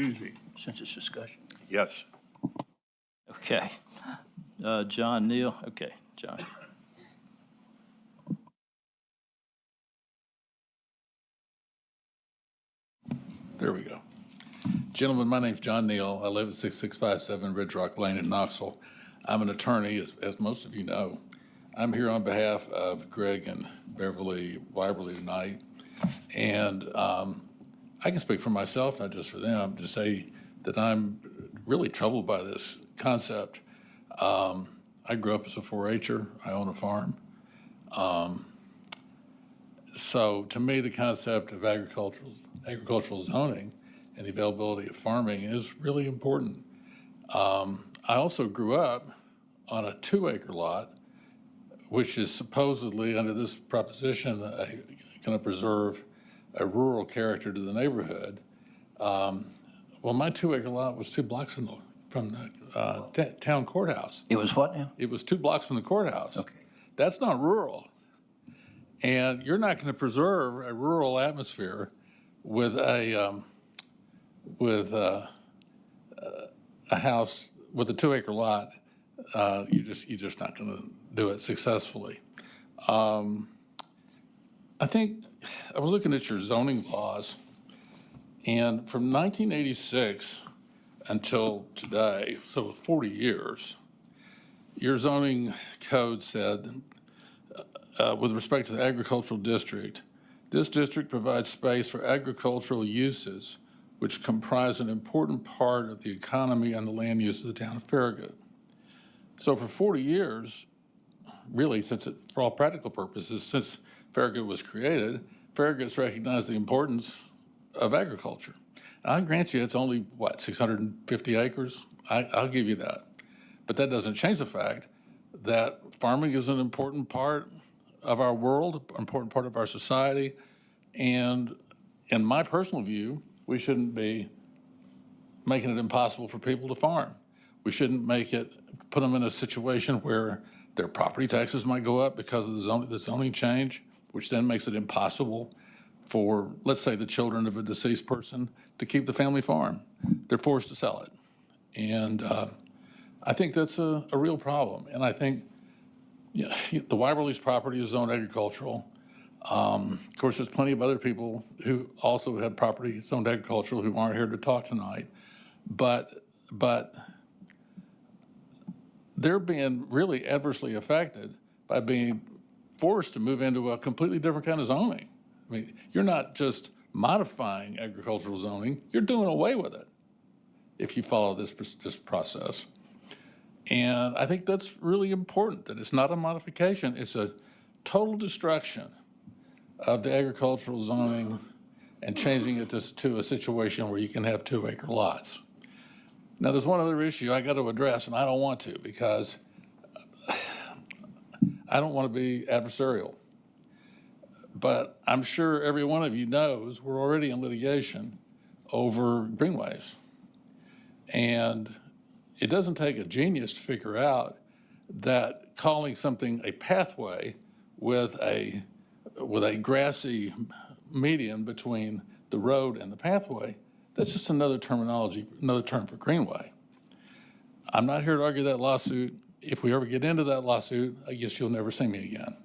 Excuse me. since it's discussion. Yes. Okay. John Neal, okay, John. There we go. Gentlemen, my name's John Neal. I live at 6657 Ridge Rock Lane in Knoxville. I'm an attorney, as most of you know. I'm here on behalf of Greg and Beverly Wiberley tonight. And I can speak for myself, not just for them, to say that I'm really troubled by this concept. I grew up as a 4-H'er. I own a farm. So to me, the concept of agricultural zoning and the availability of farming is really important. I also grew up on a 2-acre lot, which is supposedly, under this proposition, going to preserve a rural character to the neighborhood. Well, my 2-acre lot was 2 blocks from the town courthouse. It was what now? It was 2 blocks from the courthouse. Okay. That's not rural. And you're not going to preserve a rural atmosphere with a house with a 2-acre lot. You're just not going to do it successfully. I think I was looking at your zoning laws, and from 1986 until today, so 40 years, your zoning code said, with respect to the agricultural district, this district provides space for agricultural uses which comprise an important part of the economy and the land use of the town of Farragut. So for 40 years, really, for all practical purposes, since Farragut was created, Farragut's recognized the importance of agriculture. And I grant you, it's only, 650 acres? I'll give you that. But that doesn't change the fact that farming is an important part of our world, important part of our society. And in my personal view, we shouldn't be making it impossible for people to farm. We shouldn't put them in a situation where their property taxes might go up because of the zoning change, which then makes it impossible for, let's say, the children of a deceased person to keep the family farm. They're forced to sell it. And I think that's a real problem. And I think the Wiberley's property is zoned agricultural. Of course, there's plenty of other people who also have property zoned agricultural who aren't here to talk tonight. But they're being really adversely affected by being forced to move into a completely different kind of zoning. I mean, you're not just modifying agricultural zoning, you're doing away with it if you follow this process. And I think that's really important, that it's not a modification, it's a total destruction of the agricultural zoning and changing it to a situation where you can have 2-acre lots. Now, there's one other issue I got to address, and I don't want to because I don't want to be adversarial. But I'm sure every one of you knows we're already in litigation over greenways. And it doesn't take a genius to figure out that calling something a pathway with a grassy median between the road and the pathway, that's just another terminology, another term for greenway. I'm not here to argue that lawsuit. If we ever get into that lawsuit, I guess you'll never see me again,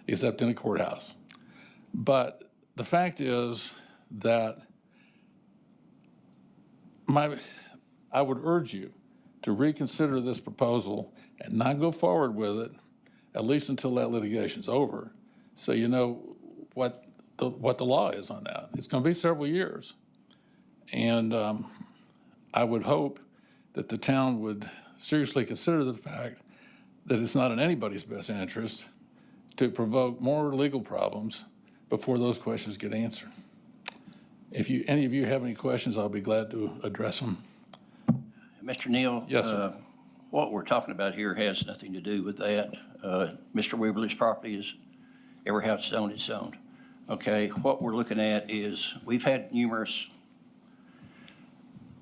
except in a courthouse. But the fact is that I would urge you to reconsider this proposal and not go forward with it, at least until that litigation's over, so you know what the law is on that. It's going to be several years. And I would hope that the town would seriously consider the fact that it's not in anybody's best interest to provoke more legal problems before those questions get answered. If any of you have any questions, I'll be glad to address them. Mr. Neal? Yes, sir. What we're talking about here has nothing to do with that. Mr. Wiberley's property is, every house zoned, it's zoned. Okay, what we're looking at is, we've had numerous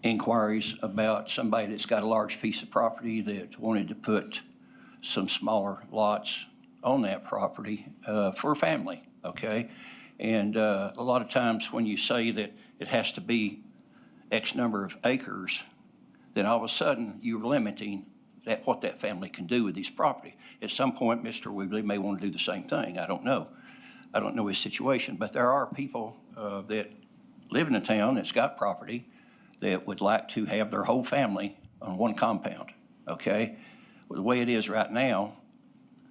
inquiries about somebody that's got a large piece of property that wanted to put some smaller lots on that property for a family, okay? And a lot of times when you say that it has to be X number of acres, then all of a sudden you're limiting what that family can do with this property. At some point, Mr. Wiberley may want to do the same thing. I don't know. I don't know his situation, but there are people that live in a town that's got property that would like to have their whole family on one compound, okay? Well, the way it is right now,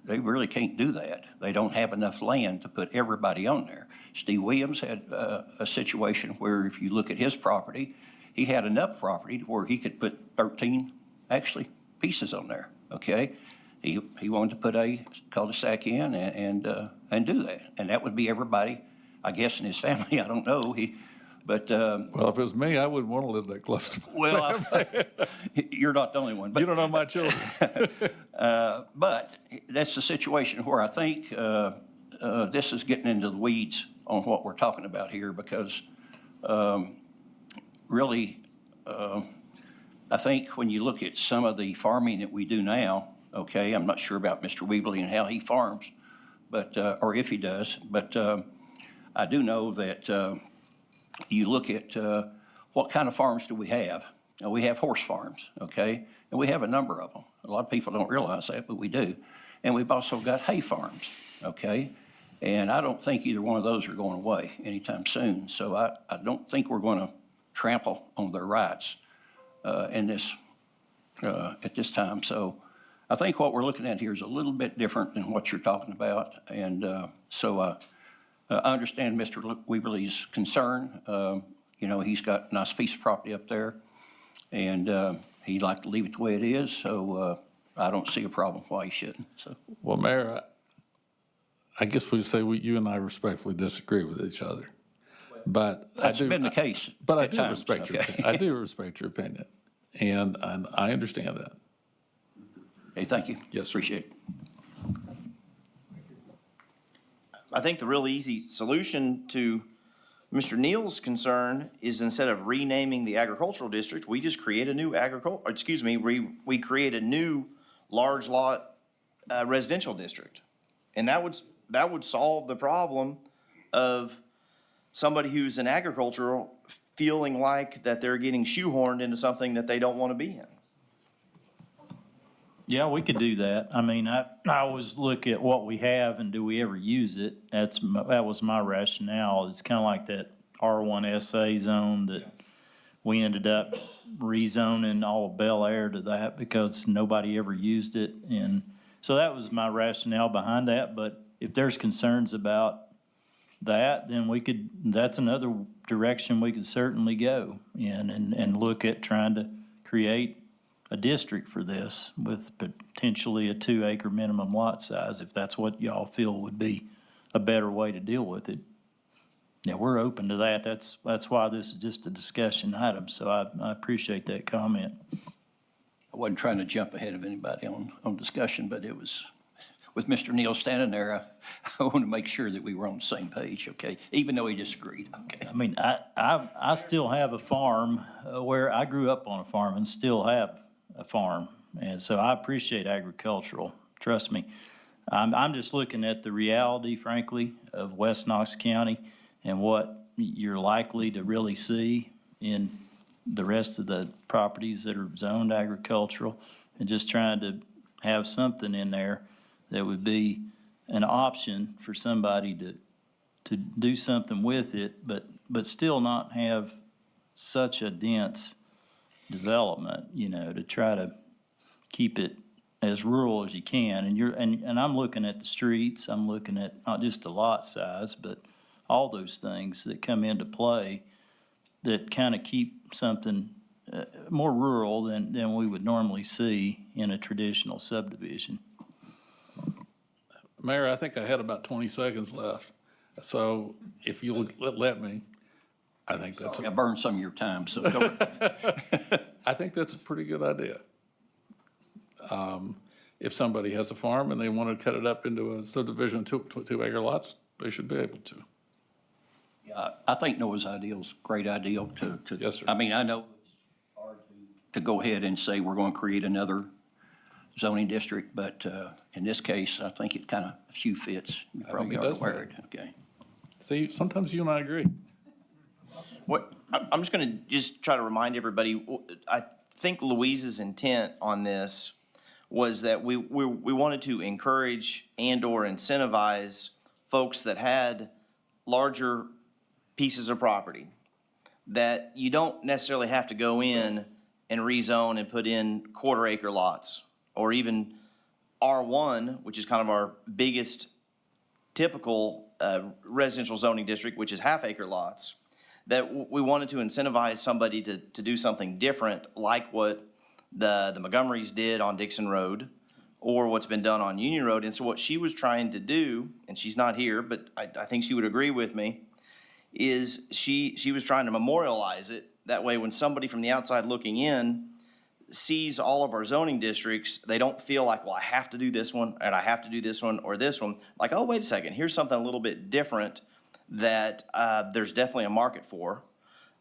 they really can't do that. They don't have enough land to put everybody on there. Steve Williams had a situation where if you look at his property, he had enough property to where he could put 13, actually, pieces on there, okay? He wanted to put a cul-de-sac in and do that. And that would be everybody, I guess, in his family. I don't know. But Well, if it was me, I wouldn't want to live that close to my well, you're not the only one. But, You don't know my children. but that's the situation where I think this is getting into the weeds on what we're talking about here because really, I think when you look at some of the farming that we do now, okay, I'm not sure about Mr. Wiberley and how he farms, but or if he does, but I do know that you look at what kind of farms do we have? We have horse farms, okay, and we have a number of them. A lot of people don't realize that, but we do. And we've also got hay farms, okay? And I don't think either one of those are going away anytime soon. So I don't think we're going to trample on their rights in this at this time. So I think what we're looking at here is a little bit different than what you're talking about. And I understand Mr. Wiberley's concern. You know, he's got a nice piece of property up there, and he'd like to leave it the way it is. So I don't see a problem why he shouldn't. So. Well, Mayor, I guess we say you and I respectfully disagree with each other. But That's been the case. But I at do times, respect okay? I do respect your opinion, and I understand that. Hey, thank you. Yes, sir. Appreciate it. I think the real easy solution to Mr. Neal's concern is instead of renaming the agricultural district, we just create a new we create a new large lot residential district. And that would solve the problem of somebody who's in agricultural feeling like that they're getting shoehorned into something that they don't want to be in. Yeah, we could do that. I mean, I always look at what we have and do we ever use it? That was my rationale. It's kind of like that R1 SA zone that we ended up rezoning all of Bel Air to that because nobody ever used it. And so that was my rationale behind that. But if there's concerns about that, then that's another direction we could certainly go in and look at trying to create a district for this with potentially a 2-acre minimum lot size, if that's what y'all feel would be a better way to deal with it. Yeah, we're open to that. That's why this is just a discussion item, so I appreciate that comment. I wasn't trying to jump ahead of anybody on discussion, but it was, with Mr. Neal standing there, I want to make sure that we were on the same page, okay? Even though he disagreed, okay? I mean, I still have a farm where I grew up on a farm and still have a farm. And so I appreciate agricultural, trust me. I'm just looking at the reality, frankly, of West Knox County and what you're likely to really see in the rest of the properties that are zoned agricultural, and just trying to have something in there that would be an option for somebody to do something with it, but still not have such a dense development, you know, to try to keep it as rural as you can. And I'm looking at the streets, I'm looking at not just the lot size, but all those things that come into play that kind of keep something more rural than we would normally see in a traditional subdivision. Mayor, I think I had about 20 seconds left. So if you'll let me, I think that's I burned some of your time, so go ahead. I think that's a pretty good idea. If somebody has a farm and they want to cut it up into a subdivision, 2-acre lots, they should be able to. Yeah, I think Noah's ideal is a great ideal to. Yes, sir. I mean, I know it's hard to go ahead and say we're going to create another zoning district, but in this case, I think it kind of a few fits. You probably it are does aware fit. of it, okay? See, sometimes you and I agree. I'm just going to just try to remind everybody, I think Louise's intent on this was that we wanted to encourage and/or incentivize folks that had larger pieces of property, that you don't necessarily have to go in and rezone and put in quarter-acre lots, or even R1, which is kind of our biggest typical residential zoning district, which is half-acre lots, that we wanted to incentivize somebody to do something different, like what the Montgomerys did on Dixon Road, or what's been done on Union Road. And so what she was trying to do, and she's not here, but I think she would agree with me, is she was trying to memorialize it. That way, when somebody from the outside looking in sees all of our zoning districts, they don't feel like, well, I have to do this one, and I have to do this one, or this one. Like, oh, wait a second, here's something a little bit different that there's definitely a market for.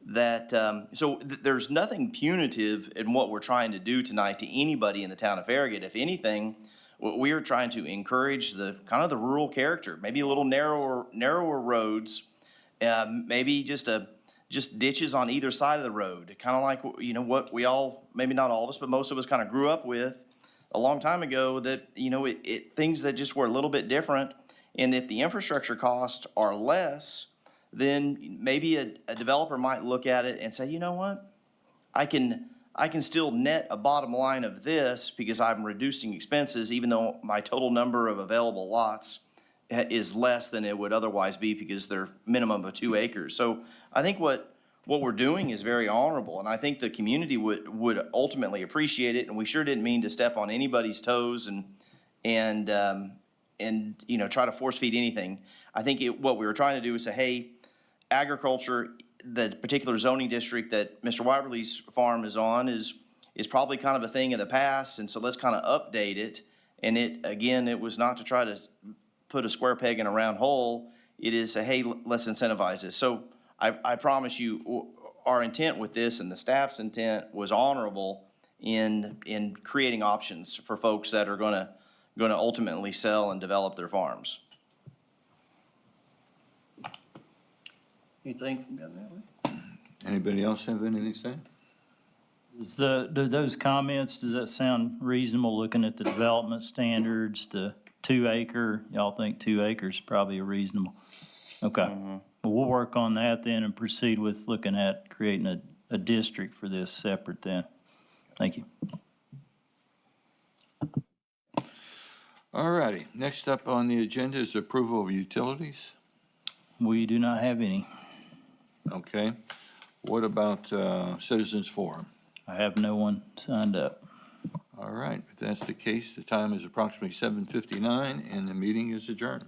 There's nothing punitive in what we're trying to do tonight to anybody in the town of Farragut. If anything, we are trying to encourage the kind of the rural character, maybe a little narrower roads, maybe just ditches on either side of the road, kind of like, you know, what we all, maybe not all of us, but most of us kind of grew up with a long time ago, that, you know, things that just were a little bit different. And if the infrastructure costs are less, then maybe a developer might look at it and say, you know what, I can still net a bottom line of this because I'm reducing expenses, even though my total number of available lots is less than it would otherwise be because they're minimum of 2 acres. So I think what we're doing is very honorable, and I think the community would ultimately appreciate it. And we sure didn't mean to step on anybody's toes and you know, try to force feed anything. I think what we were trying to do is say, hey, agriculture, the particular zoning district that Mr. Wiberley's farm is on is probably kind of a thing of the past, and so let's kind of update it. And it was not to try to put a square peg in a round hole. It is say, hey, let's incentivize this. So I promise you, our intent with this and the staff's intent was honorable in creating options for folks that are going to ultimately sell and develop their farms. Anything from that? Anybody else have anything to say? Do those comments, does that sound reasonable, looking at the development standards, the 2 acre? Y'all think 2 acres is probably reasonable? Okay. Well, we'll work on that then and proceed with looking at creating a district for this separate then. Thank you. All righty, next up on the agenda is approval of utilities. We do not have any. Okay. What about citizens forum? I have no one signed up. All right, if that's the case, the time is approximately 7:59 and the meeting is adjourned.